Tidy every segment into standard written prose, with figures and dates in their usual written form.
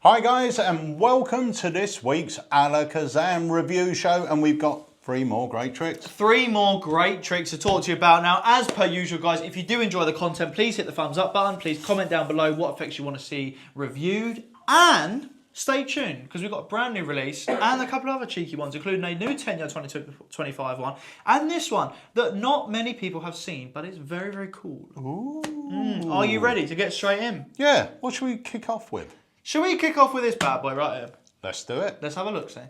Hi guys, and welcome to this week's Alakazam review show, and we've got 3 more great tricks. 3 more great tricks to talk to you about. Now, as per usual, guys, if you do enjoy the content, please hit the thumbs up button. Please comment down below what effects you want to see reviewed. And stay tuned, because we've got a brand new release and a couple of other cheeky ones, including a new Tenyo 2225 one, and this one that not many people have seen, but it's very, very cool. Ooh. Are you ready to get straight in? Yeah, what should we kick off with? Shall we kick off with this bad boy right here? Let's do it. Let's have a look, see.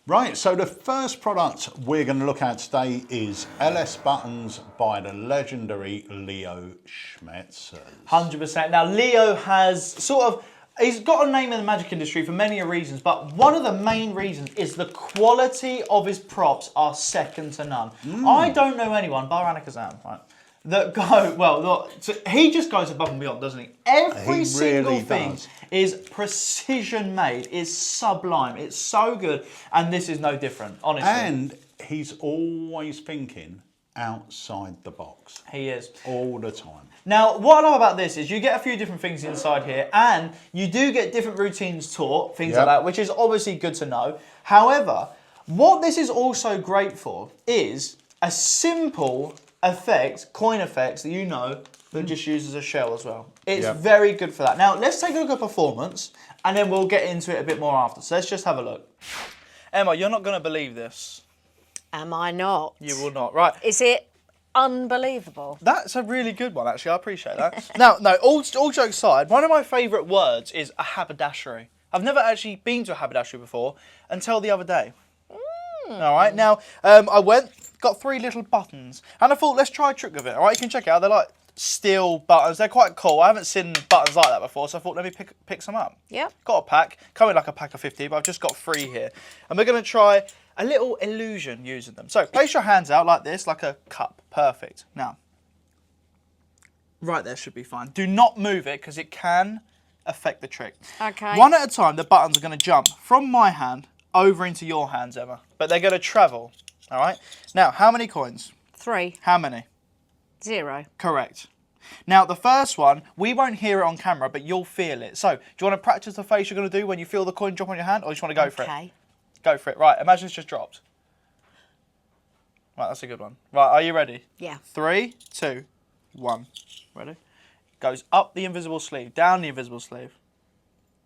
Right, so the first product we're going to look at today is LS Buttons by the legendary Leo Smetsers. 100%. Now, Leo has he's got a name in the magic industry for many reasons, but one of the main reasons is the quality of his props are second to none. I don't know anyone, bar Alakazam, right, that he just goes above and beyond, doesn't he? Every single thing is precision made, is sublime, it's so good, and this is no different, honestly. And he's always thinking outside the box. He is. All the time. Now, what I love about this is you get a few different things inside here, and you do get different routines taught, things like that, which is obviously good to know. However, what this is also great for is a simple effect, coin effects that you know, that just uses a shell as well. It's very good for that. Now, let's take a look at performance, and then we'll get into it a bit more after. So let's just have a look. Emma, you're not going to believe this. Am I not? You will not. Right. Is it unbelievable? That's a really good one, actually. I appreciate that. Now, no, all jokes aside, one of my favourite words is a haberdashery. I've never actually been to a haberdashery before until the other day. All right, now, I got 3 little buttons, and I thought, let's try a trick with it. All right, you can check it out. They're like steel buttons. They're quite cool. I haven't seen buttons like that before, so I thought, let me pick some up. Yep. Got a pack. Come in like a pack of 50, but I've just got 3 here. And we're going to try a little illusion using them. So place your hands out like this, like a cup. Perfect. Now, right there should be fine. Do not move it, because it can affect the trick. Okay. One at a time, the buttons are going to jump from my hand over into your hands, Emma. But they're going to travel. All right? Now, how many coins? 3. How many? 0. Correct. Now, the first one, we won't hear it on camera, but you'll feel it. So, do you want to practice the face you're going to do when you feel the coin drop on your hand, or do you just want to go for it? Okay. Go for it. Right, imagine it's just dropped. Right, that's a good one. Right, are you ready? Yeah. 3, 2, 1. Ready? Goes up the invisible sleeve, down the invisible sleeve.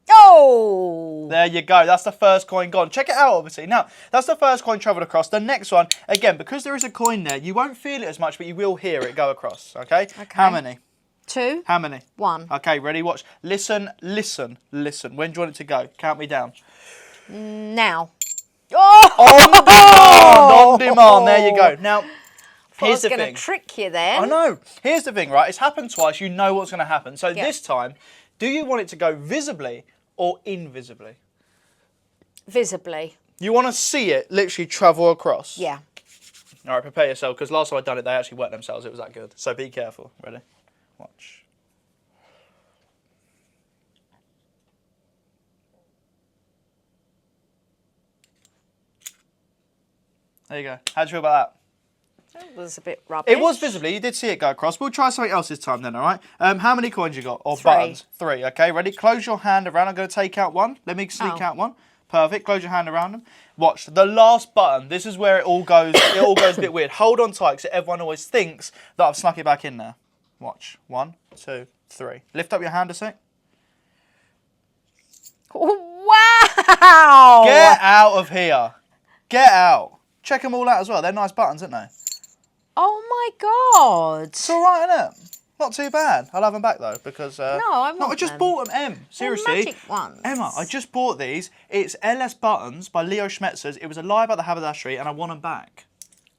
Oh! There you go. That's the first coin gone. Check it out, obviously. Now, that's the first coin travelled across. The next one, again, because there is a coin there, you won't feel it as much, but you will hear it go across, okay? How many? 2. How many? 1. Okay, ready? Watch. Listen, listen, listen. When do you want it to go? Count me down. Now. Oh! On demand. There you go. Now, here's the thing. I was going to trick you there. I know. Here's the thing, right? It's happened twice. You know what's going to happen. So this time, do you want it to go visibly or invisibly? Visibly. You want to see it literally travel across? Yeah. All right, prepare yourself, because last time I done it, they actually wet themselves. It was that good. So be careful. Ready? Watch. There you go. How'd you feel about that? It was a bit rubbish. It was visibly. You did see it go across. We'll try something else this time then, all right? How many coins you got? Or 3. buttons? 3, okay. Ready? Close your hand around. I'm going to take out 1. Let me sneak out 1. Perfect. Close your hand around them. Watch. The last button. This is where it all goes a bit weird. Hold on tight, so everyone always thinks that I've snuck it back in there. Watch. 1, 2, 3. Lift up your hand a sec. Wow! Get out of here. Get out. Check them all out as well. They're nice buttons, aren't they? Oh my God. It's all right, isn't it? Not too bad. I'll have them back though, because no, I want I just them. bought them, Em. Seriously, They're magic ones. Emma, I just bought these. It's LS Buttons by Leo Smetsers. It was a lie about the haberdashery, and I want them back.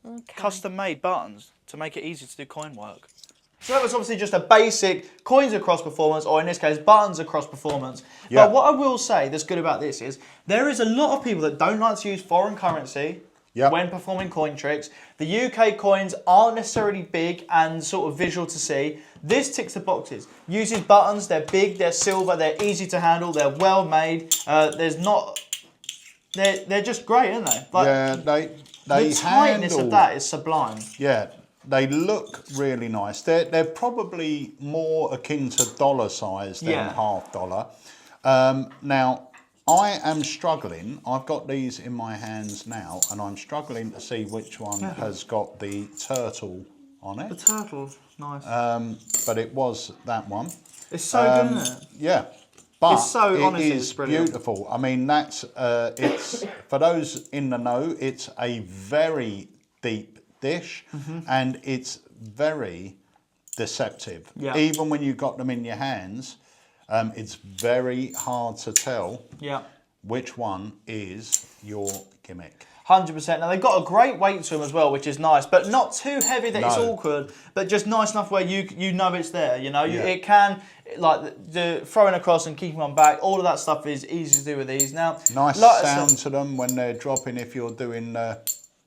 Okay. Custom-made buttons to make it easy to do coin work. So that was obviously just a basic coins across performance, or in this case, buttons across performance. Yeah. But what I will say that's good about this is there is a lot of people that don't like to use foreign currency when performing coin tricks. The UK coins aren't necessarily big and sort of visual to see. This ticks the boxes. Uses buttons, they're big, they're silver, they're easy to handle, they're well made. They're just great, aren't they? Like, yeah, they the tightness of that is sublime. Yeah, they look really nice. They're probably more akin to dollar size than half dollar. Now, I am struggling. I've got these in my hands now, and I'm struggling to see which one has got the turtle on it. The turtle, nice. But it was that one. It's so good, isn't it? Yeah. But It's so, it honestly, is it's brilliant. beautiful. I mean, that's it's for those in the know. It's a very deep dish, and it's very deceptive. Yeah. Even when you've got them in your hands, it's very hard to tell Yeah. which one is your gimmick. 100%. Now they've got a great weight to them as well, which is nice, but not too heavy that it's No. awkward, but just nice enough where you know it's there. You know, Yeah. it can like the throwing across and keeping on back. All of that stuff is easy to do with these. Now, Nice like I sound said- to them when they're dropping. If you're doing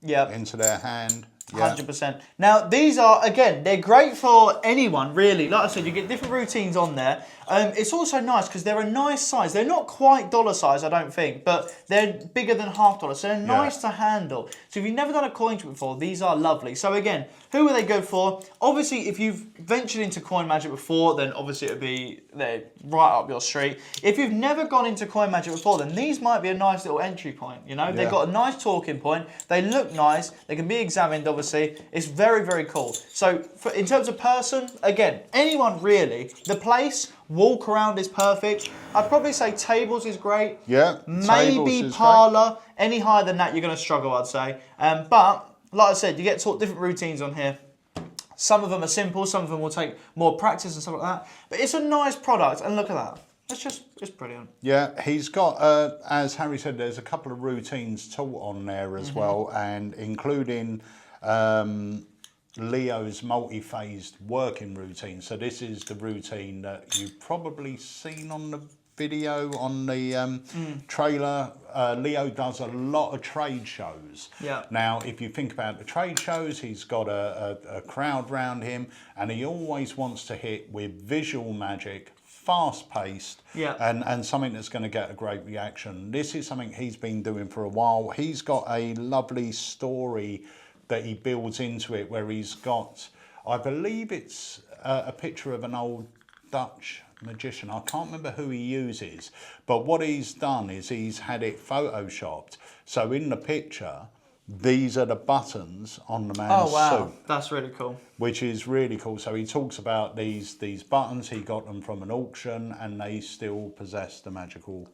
Yeah. into their hand. Yeah. 100%. Now, these are, again, they're great for anyone, really. Like I said, you get different routines on there. It's also nice because they're a nice size. They're not quite dollar size, I don't think, but they're bigger than $half, so they're nice to handle. So if you've never done a coin trick before, these are lovely. So again, who are they good for? Obviously, if you've ventured into coin magic before, then obviously it would be they're right up your street. If you've never gone into coin magic before, then these might be a nice little entry point. You know, they've got a nice talking point. They look nice. They can be examined, obviously. It's very, very cool. So in terms of person, again, anyone really. The place, walk around is perfect. I'd probably say tables is great. Yeah, tables Maybe is parlour. Any higher than that, you're going to struggle, I'd say. But like I said, you get taught different routines on here. Some of them are simple, some of them will take more practice and stuff like that. But it's a nice product, and look at that. It's brilliant. Yeah, he's got, as Harry said, there's a couple of routines taught on there as well, and including Leo's multi-phased working routine. So this is the routine that you've probably seen on the video, on the trailer. Leo does a lot of trade shows. Yeah. Now, if you think about the trade shows, he's got a crowd round him, and he always wants to hit with visual magic, fast-paced, and something that's going to get a great reaction. This is something he's been doing for a while. He's got a lovely story that he builds into it, where he's got, I believe it's a picture of an old Dutch magician. I can't remember who he uses, but what he's done is he's had it photoshopped. So in the picture, these are the buttons on the man's suit. That's really cool. Which is really cool. So he talks about these buttons. He got them from an auction, and they still possess the magical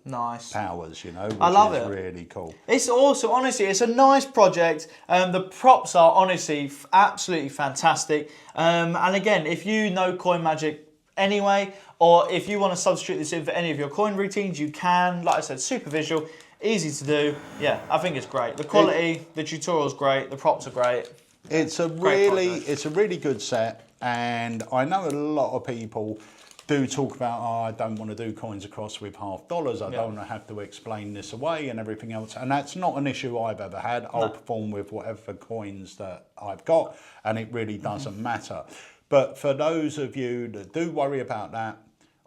powers, you know, which I love is it. really cool. It's awesome, honestly. It's a nice project. The props are honestly absolutely fantastic. And again, if you know coin magic anyway, or if you want to substitute this in for any of your coin routines, you can. Like I said, super visual, easy to do. Yeah, I think it's great. The quality, the tutorial's great, the props are great. It's a really good set, and I know a lot of people do talk about, oh, I don't want to do coins across with $half. I don't want to have to explain this away and everything else. And that's not an issue I've ever had. I'll perform with whatever coins that I've got, and it really doesn't matter. But for those of you that do worry about that,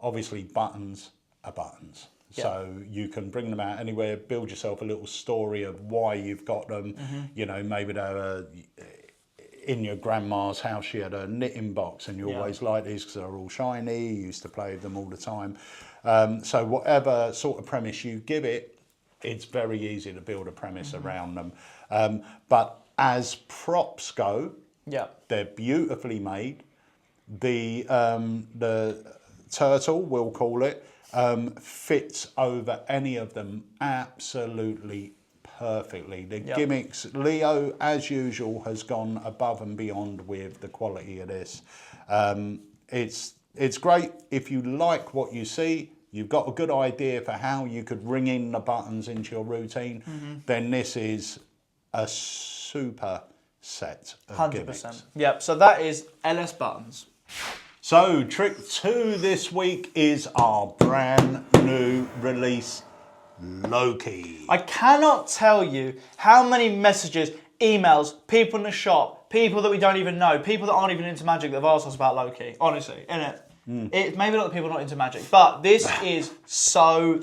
obviously buttons are buttons. So you can bring them out anywhere, build yourself a little story of why you've got them. You know, maybe they're in your grandma's house, she had a knitting box, and you always like these because they're all shiny. You used to play with them all the time. So whatever sort of premise you give it, it's very easy to build a premise around them. But as props go, they're beautifully made. The turtle, we'll call it, fits over any of them absolutely perfectly. The gimmicks, Leo, as usual, has gone above and beyond with the quality of this. It's great if you like what you see. You've got a good idea for how you could ring in the buttons into your routine. Then this is a super set of 100%. Gimmicks. Yep. So that is LS buttons. So trick 2 this week is our brand new release, Loki. I cannot tell you how many messages, emails, people in the shop, people that we don't even know, people that aren't even into magic that have asked us about Loki. Honestly, innit? It's maybe not the people not into magic, but this is so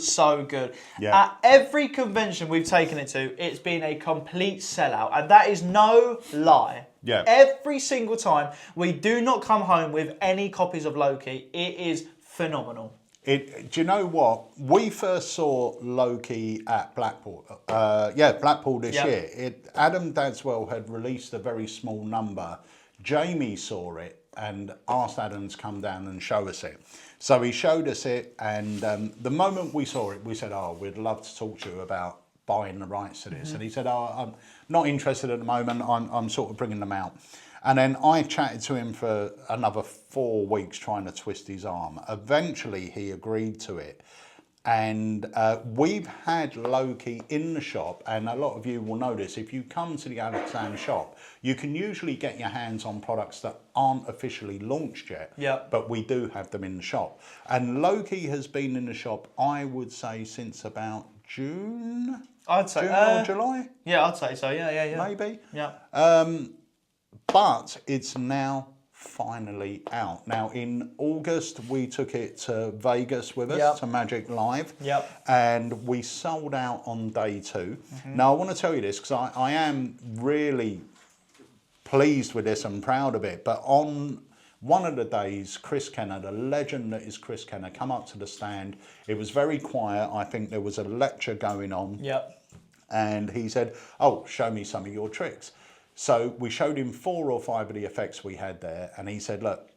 good. At every convention we've taken it to, it's been a complete sellout, and that is no lie. Every single time, we do not come home with any copies of Loki. It is phenomenal. Do you know what? We first saw Loki at Blackpool. Blackpool this year. Adam Dadswell had released a very small number. Jamie saw it and asked Adam to come down and show us it. So he showed us it, and the moment we saw it, we said, "Oh, we'd love to talk to you about buying the rights to this." And he said, "Oh, I'm not interested at the moment. I'm sort of bringing them out." And then I chatted to him for another 4 weeks trying to twist his arm. Eventually he agreed to it. And we've had Loki in the shop, and a lot of you will notice if you come to the Alakazam shop, you can usually get your hands on products that aren't officially launched yet, but we do have them in the shop. And Loki has been in the shop, I would say, since about June? I'd say June or July? Yeah, I'd say so. Yeah. Maybe? Yeah. But it's now finally out. Now in August we took it to Vegas with us, to Magic Live, and we sold out on day 2. Now I want to tell you this because I am really pleased with this and proud of it, but on one of the days, Chris Kenner, the legend that is Chris Kenner, come up to the stand. It was very quiet. I think there was a lecture going on, and he said, "Oh, show me some of your tricks." So we showed him 4 or 5 of the effects we had there, and he said, "Look,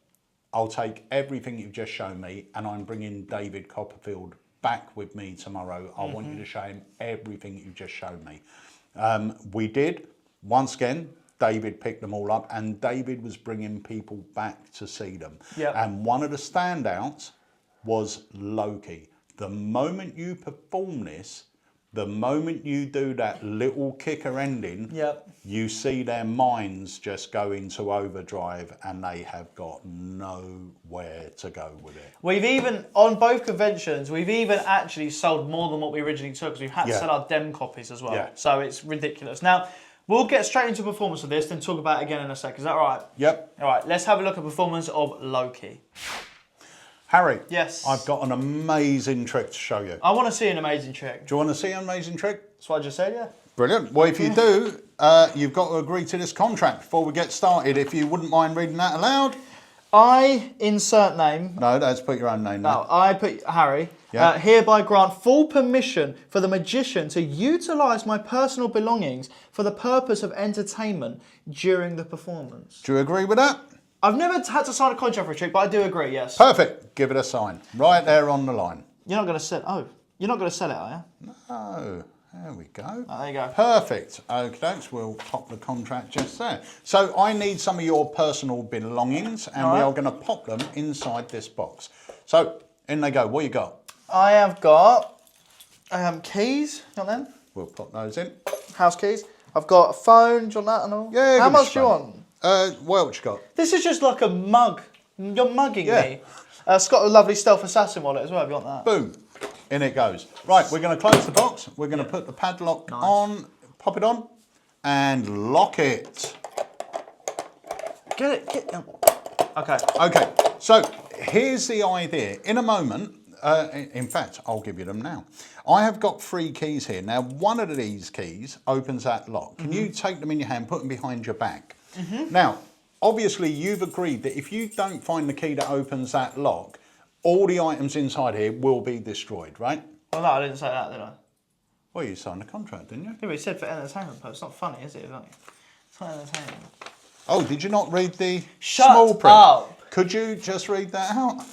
I'll take everything you've just shown me, and I'm bringing David Copperfield back with me tomorrow. I want you to show him everything you've just shown me." We did. Once again, David picked them all up, and David was bringing people back to see them. And one of the standouts was Loki. The moment you perform this, the moment you do that little kicker ending, you see their minds just go into overdrive, and they have got nowhere to go with it. We've even, on both conventions, we've even actually sold more than what we originally took, because we've had to sell our dem copies as well. So it's ridiculous. Now, we'll get straight into performance of this, then talk about it again in a sec. Is that right? Yep. All right, let's have a look at performance of Loki. Harry, yes, I've got an amazing trick to show you. I want to see an amazing trick. Do you want to see an amazing trick? That's what I just said, yeah. Brilliant. Well, if you do, you've got to agree to this contract before we get started. If you wouldn't mind reading that aloud. I insert name. No, that's put your own name there. No, I put Harry. Hereby grant full permission for the magician to utilise my personal belongings for the purpose of entertainment during the performance. Do you agree with that? I've never had to sign a contract for a trick, but I do agree, yes. Perfect. Give it a sign. Right there on the line. You're not going to sell. Oh, you're not going to sell it, are you? No. There we go. Oh, there you go. Perfect. Okay, we'll pop the contract just there. So I need some of your personal belongings, and we are going to pop them inside this box. So in they go. What you got? I have got keys. You want them? We'll pop those in. House keys. I've got a phone. Do you want that and all? Yeah. How much do you want? What you got? This is just like a mug. You're mugging me. It's got a lovely stealth assassin wallet as well, if you want that. Boom. In it goes. Right, we're going to close the box. We're going to put the padlock on, pop it on, and lock it. Get it. Okay. Okay, so here's the idea. In a moment, in fact, I'll give you them now. I have got 3 keys here. Now, one of these keys opens that lock. Can you take them in your hand, put them behind your back? Now, obviously, you've agreed that if you don't find the key that opens that lock, all the items inside here will be destroyed, right? Well, no, I didn't say that, did I? Well, you signed a contract, didn't you? Yeah, but it said for entertainment purposes. It's not funny, is it? It's not entertainment. Oh, did you not read the Shut small print? up. Could you just read that out?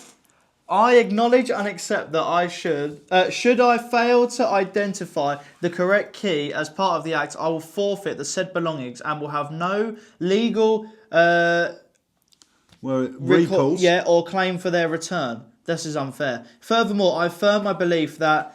I acknowledge and accept that I should I fail to identify the correct key as part of the act, I will forfeit the said belongings and will have no legal recourse. or claim for their return. This is unfair. Furthermore, I affirm my belief that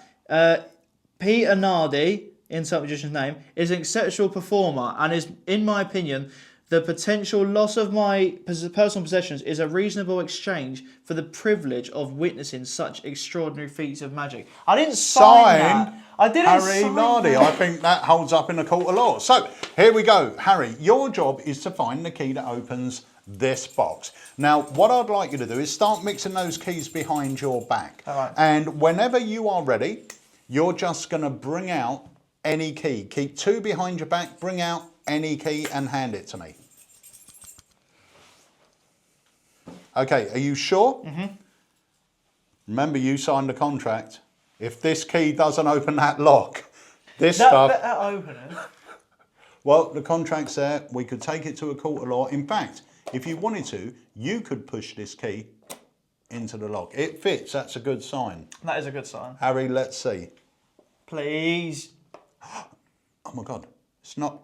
Peter Nardi, insert magician's name, is an exceptional performer and is, in my opinion, the potential loss of my personal possessions is a reasonable exchange for the privilege of witnessing such extraordinary feats of magic. I didn't sign that. I didn't Harry sign Nardi. that. I think that holds up in a court of law. So here we go. Harry, your job is to find the key that opens this box. Now, what I'd like you to do is start mixing those keys behind your back. All right. And whenever you are ready, you're just going to bring out any key. Keep 2 behind your back, bring out any key and hand it to me. Okay, are you sure? Remember, you signed a contract. If this key doesn't open that lock, this That stuff... better open it. Well, the contract's there. We could take it to a court of law. In fact, if you wanted to, you could push this key into the lock. It fits. That's a good sign. That is a good sign. Harry, let's see. Please. Oh, my God. It's not...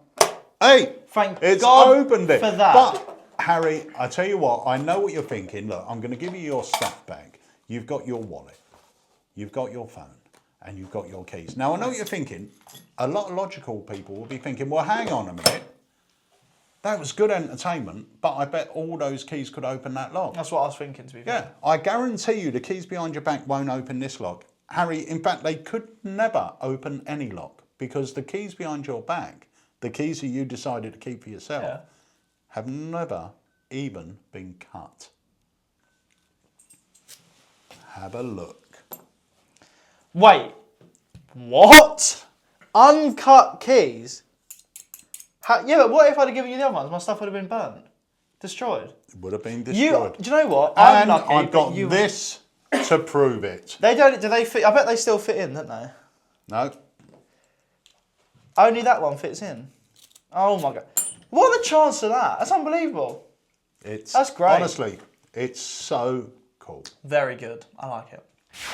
Hey! Thank it's God opened it. for that. But, Harry, I tell you what, I know what you're thinking. Look, I'm going to give you your stuff bag. You've got your wallet. You've got your phone. And you've got your keys. Now, I know what you're thinking. A lot of logical people will be thinking, well, hang on a minute. That was good entertainment, but I bet all those keys could open that lock. That's what I was thinking, to be fair. Yeah, I guarantee you the keys behind your back won't open this lock. Harry, in fact, they could never open any lock because the keys behind your back, the keys that you decided to keep for yourself, have never even been cut. Have a look. Wait, what? Uncut keys? Yeah, but what if I'd have given you the other ones? My stuff would have been burnt, destroyed. It would have been destroyed. Do you know what? I'm And lucky, I've got but you... this to prove it. They don't. Do they fit? I bet they still fit in, don't they? No. Only that one fits in. Oh my God! What are the chances of that? That's unbelievable. That's great. Honestly, it's so cool. Very good. I like it.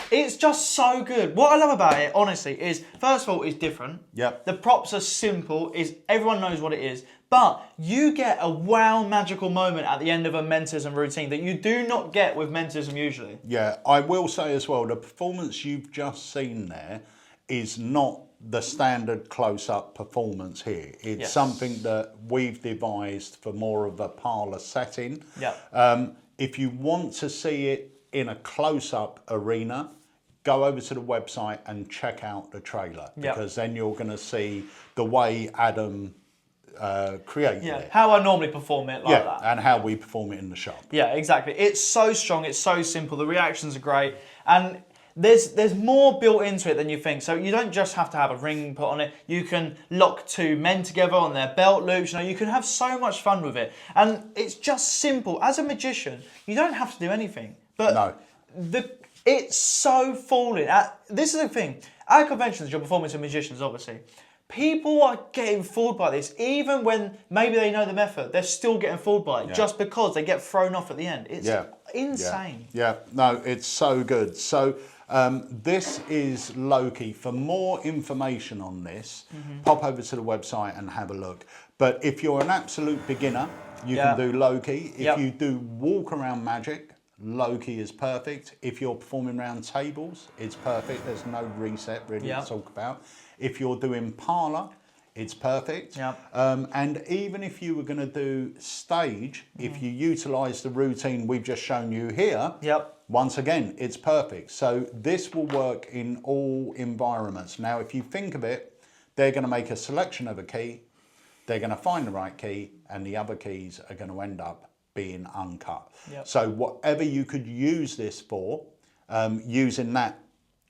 It's just so good. What I love about it, honestly, is first of all, it's different. Yep. The props are simple. Everyone knows what it is, but you get a wow magical moment at the end of a Mentorism routine that you do not get with Mentorism usually. Yeah, I will say as well, the performance you've just seen there is not the standard close-up performance here. It's something that we've devised for more of a parlour setting. Yeah. If you want to see it in a close-up arena, go over to the website and check out the trailer because then you're going to see the way Adam created it. How I normally perform it like that. And how we perform it in the shop. Yeah, exactly. It's so strong, it's so simple, the reactions are great, and there's more built into it than you think. So you don't just have to have a ring put on it, you can lock two men together on their belt loops, you can have so much fun with it. And it's just simple. As a magician, you don't have to do anything. But it's so falling. This is the thing. At conventions, you're performing to magicians, obviously. People are getting fooled by this. Even when maybe they know the method, they're still getting fooled by it just because they get thrown off at the end. It's insane. Yeah, no, it's so good. So this is Loki. For more information on this, pop over to the website and have a look. But if you're an absolute beginner, you can do Loki. If you do walk around magic, Loki is perfect. If you're performing around tables, it's perfect. There's no reset really to talk about. If you're doing parlour, it's perfect. And even if you were going to do stage, if you utilise the routine we've just shown you here, once again, it's perfect. So this will work in all environments. Now, if you think of it, they're going to make a selection of a key, they're going to find the right key, and the other keys are going to end up being uncut. So whatever you could use this for, using that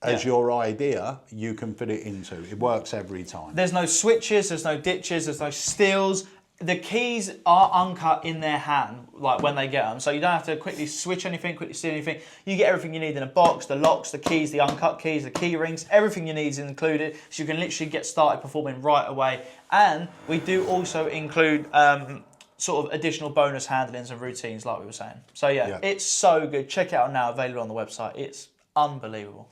as your idea, you can fit it into. It works every time. There's no switches, there's no ditches, there's no steals. The keys are uncut in their hand, like when they get them. So you don't have to quickly switch anything, quickly steal anything. You get everything you need in a box, the locks, the keys, the uncut keys, the key rings, everything you need is included. So you can literally get started performing right away. And we do also include sort of additional bonus handlings and routines like we were saying. So it's so good. Check it out now, available on the website. It's unbelievable.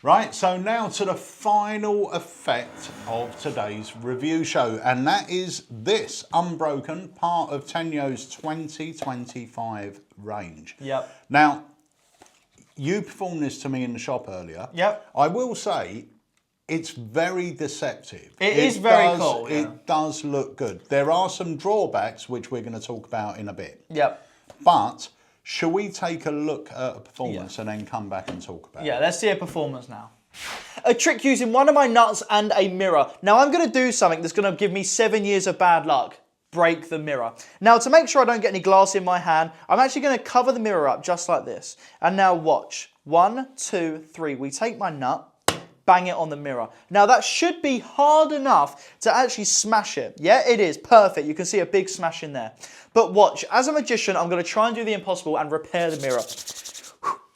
Right, so now to the final effect of today's review show, and that is this Unbroken, part of Tenyo's 2025 range. Now, you performed this to me in the shop earlier. I will say, it's very deceptive. It is very cool. It does look good. There are some drawbacks, which we're going to talk about in a bit. But shall we take a look at a performance and then come back and talk about it? Yeah, let's see a performance now. A trick using one of my nuts and a mirror. Now I'm going to do something that's going to give me 7 years of bad luck. Break the mirror. Now to make sure I don't get any glass in my hand, I'm actually going to cover the mirror up just like this. And now watch. 1, 2, 3. We take my nut, bang it on the mirror. Now that should be hard enough to actually smash it. Yeah, it is. Perfect. You can see a big smash in there. But watch, as a magician, I'm going to try and do the impossible and repair the mirror.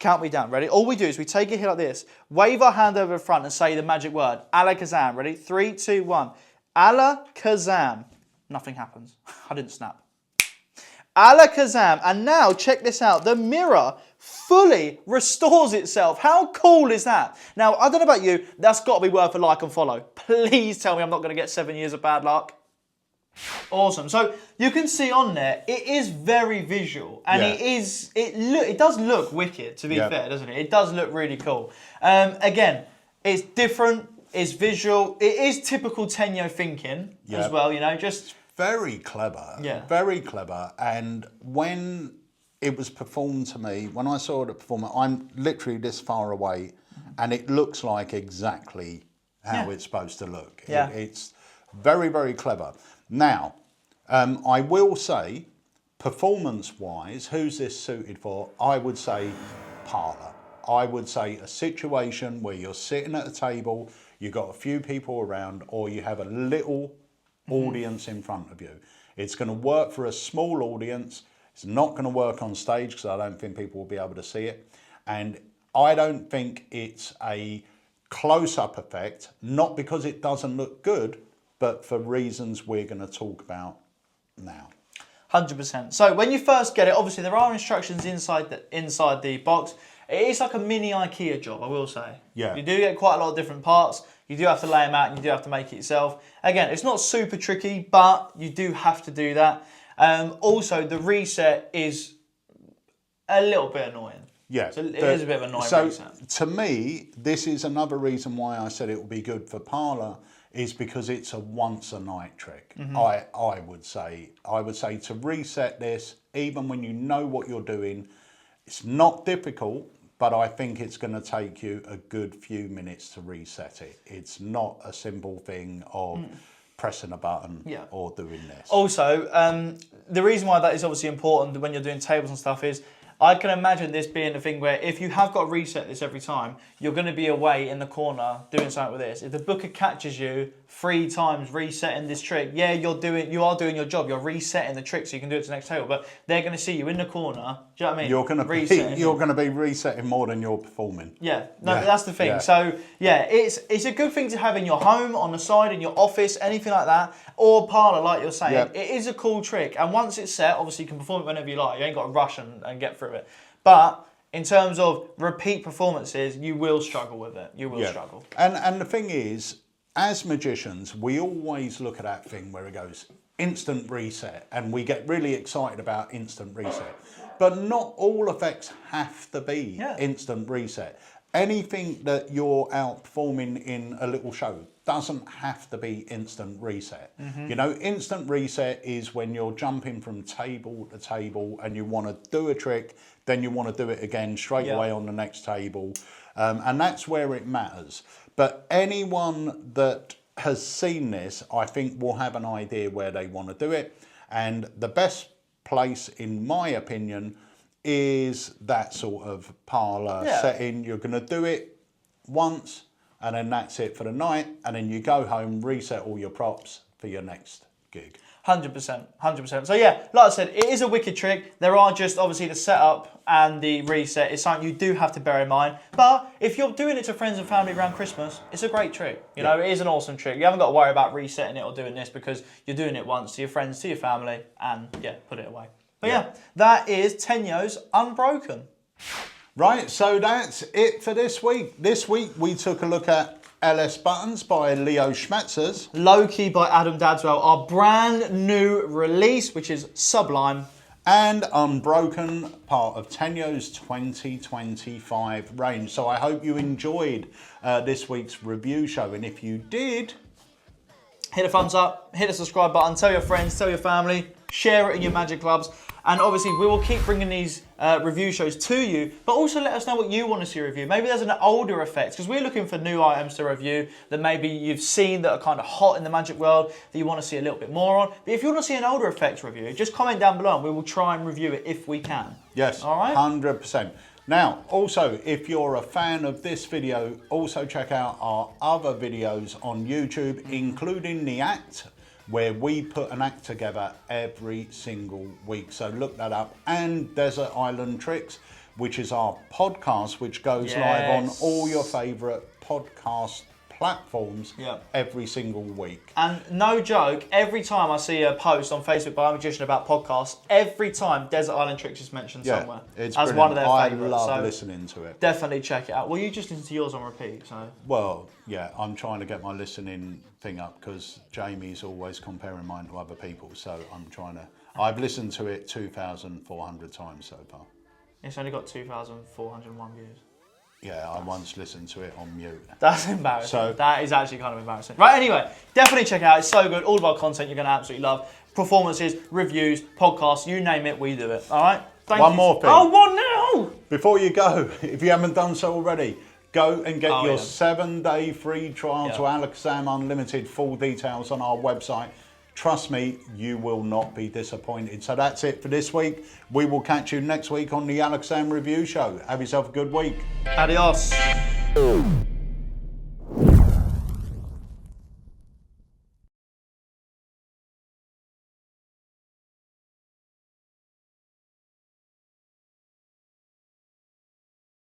count me down. Ready? All we do is we take it here like this, wave our hand over the front and say the magic word, Alakazam. Ready? 3, 2, 1. Alakazam. Nothing happens. I didn't snap. Alakazam. And now check this out. The mirror fully restores itself. How cool is that? Now, I don't know about you, that's got to be worth a like and follow. Please tell me I'm not going to get 7 years of bad luck. Awesome. So you can see on there, it is very visual, and it does look wicked, to be fair, doesn't it? It does look really cool. Again, it's different, it's visual, it is typical Tenyo thinking as well, you know, just very clever. Yeah. Very clever. And when it was performed to me, when I saw it perform, I'm literally this far away, and it looks like exactly how it's supposed to look. Yeah. It's very, very clever. Now, I will say, performance-wise, who's this suited for? I would say parlour. I would say a situation where you're sitting at a table, you've got a few people around, or you have a little audience in front of you. It's going to work for a small audience. It's not going to work on stage because I don't think people will be able to see it. And I don't think it's a close-up effect, not because it doesn't look good, but for reasons we're going to talk about now. 100%. So when you first get it, obviously there are instructions inside the box. It is like a mini IKEA job, I will say. Yeah. You do get quite a lot of different parts. You do have to lay them out and you do have to make it yourself. Again, it's not super tricky, but you do have to do that. Also, the reset is a little bit annoying. Yeah. So it is a bit of an annoying reset. To me, this is another reason why I said it will be good for parlour, is because it's a once a night trick. I would say to reset this, even when you know what you're doing, it's not difficult, but I think it's going to take you a good few minutes to reset it. It's not a simple thing of pressing a button or doing this. Also, the reason why that is obviously important when you're doing tables and stuff is, I can imagine this being a thing where if you have got to reset this every time, you're going to be away in the corner doing something with this. If the booker catches you 3 times resetting this trick, you are doing your job. You're resetting the trick so you can do it to the next table. But they're going to see you in the corner. Do you know what I mean? You're going to be resetting more than you're performing. Yeah, no, that's the thing. Yeah. So yeah, it's a good thing to have in your home, on the side, in your office, anything like that, or parlour, like you're saying. Yeah. It is a cool trick, and once it's set, obviously you can perform it whenever you like. You ain't got to rush and get through it. But in terms of repeat performances, you will struggle with it. You will struggle. And the thing is, as magicians, we always look at that thing where it goes instant reset, and we get really excited about instant reset. But not all effects have to be instant reset. Anything that you're out performing in a little show doesn't have to be instant reset. You know, instant reset is when you're jumping from table to table and you want to do a trick, then you want to do it again straight away on the next table. And that's where it matters. But anyone that has seen this, I think, will have an idea where they want to do it. And the best place, in my opinion, is that sort of parlour setting. You're going to do it once, and then that's it for the night, and then you go home, reset all your props for your next gig. 100%, 100%. So yeah, like I said, it is a wicked trick. There are just obviously the setup and the reset is something you do have to bear in mind. But if you're doing it to friends and family around Christmas, it's a great trick. You know, it is an awesome trick. You haven't got to worry about resetting it or doing this because you're doing it once to your friends, to your family, and put it away. But that is Tenyo's Unbroken. Right, so that's it for this week. This week we took a look at LS Buttons by Leo Smetsers. Loki by Dadswell, our brand new release, which is sublime. And Unbroken, part of Tenyo's 2025 range. So I hope you enjoyed this week's review show. And if you did, hit a thumbs up, hit the subscribe button, tell your friends, tell your family, share it in your magic clubs. And obviously, we will keep bringing these review shows to you, but also let us know what you want to see review. Maybe there's an older effect, because we're looking for new items to review that maybe you've seen that are kind of hot in the magic world that you want to see a little bit more on. But if you want to see an older effects review, just comment down below and we will try and review it if we can. Yes, all right? 100%. Now, also, if you're a fan of this video, also check out our other videos on YouTube, including The Act, where we put an act together every single week. So look that up. And Desert Island Tricks, which is our podcast, which goes live on all your favourite podcast platforms every single week. And no joke, every time I see a post on Facebook by a magician about podcasts, every time Desert Island Tricks is mentioned somewhere it's as brilliant. one of their I favourites. love listening to it. Definitely check it out. Well, you just listen to yours on repeat, so. Well, yeah, I'm trying to get my listening thing up because Jamie's always comparing mine to other people, so I'm trying to. I've listened to it 2,400 times so far. It's only got 2,401 views. Yeah, I once listened to it on mute. That's embarrassing. So, that is actually kind of embarrassing. Right, anyway, definitely check it out. It's so good. All of our content you're going to absolutely love. Performances, reviews, podcasts, you name it, we do it. All right? Thank you. One more thing. Oh, what now? Before you go, if you haven't done so already, go and get your 7-day free trial to Alakazam Unlimited. Full details on our website. Trust me, you will not be disappointed. So that's it for this week. We will catch you next week on the Alakazam Review Show. Have yourself a good week. Adios.